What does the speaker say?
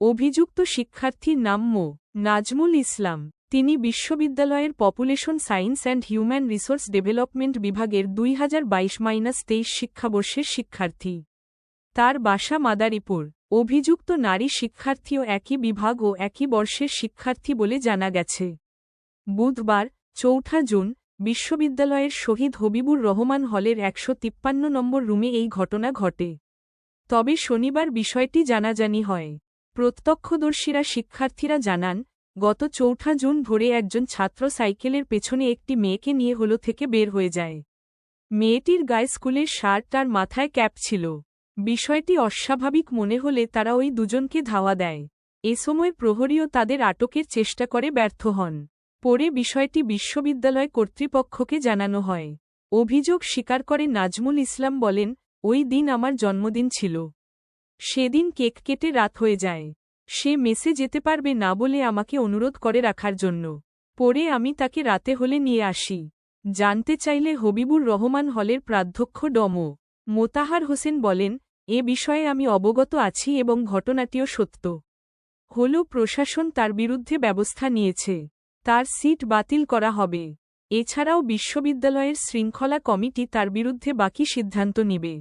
অভিযুক্ত শিক্ষার্থীর নাম মো. নাজমুল ইসলাম। তিনি বিশ্ববিদ্যালয়ের population science and human resource development বিভাগের 2022-23 শিক্ষাবর্ষের শিক্ষার্থী। তার বাসা মাদারীপুর। অভিযুক্ত নারী শিক্ষার্থীও একই বিভাগ ও একই বর্ষের শিক্ষার্থী বলে জানা গেছে। বুধবার 4 জুন বিশ্ববিদ্যালয়ের শহীদ হবিবুর রহমান হলের 153 নম্বর রুমে এই ঘটনা ঘটে। তবে শনিবার বিষয়টি জানাজানি হয়। প্রত্যক্ষদর্শীরা শিক্ষার্থীরা জানান, গত 4 জুন ভোরে একজন ছাত্র সাইকেলের পেছনে একটি মেয়েকে নিয়ে হল থেকে বের হয়ে যায়। মেয়েটির গায়ে স্কুলের শার্ট আর মাথায় ক্যাপ ছিল। বিষয়টি অস্বাভাবিক মনে হলে তারা ওই দুজনকে ধাওয়া দেয়। এ সময় প্রহরীও তাদের আটকের চেষ্টা করে ব্যর্থ হন। পরে বিষয়টি বিশ্ববিদ্যালয় কর্তৃপক্ষকে জানানো হয়। অভিযোগ স্বীকার করে নাজমুল ইসলাম বলেন, ওই দিন আমার জন্মদিন ছিল। সেদিন কেক কেটে রাত হয়ে যায়। সে মেসে যেতে পারবে না বলে আমাকে অনুরোধ করে রাখার জন্য। পরে আমি তাকে রাতে হলে নিয়ে আসি। জানতে চাইলে হবিবুর রহমান হলের প্রাধ্যক্ষ ড মো. মোতাহার হোসেন বলেন, এ বিষয়ে আমি অবগত আছি এবং ঘটনাটিও সত্য। হল প্রশাসন তার বিরুদ্ধে ব্যবস্থা নিয়েছে। তার সিট বাতিল করা হবে। এছাড়াও বিশ্ববিদ্যালয়ের শৃঙ্খলা কমিটি তার বিরুদ্ধে বাকি সিদ্ধান্ত নিবে।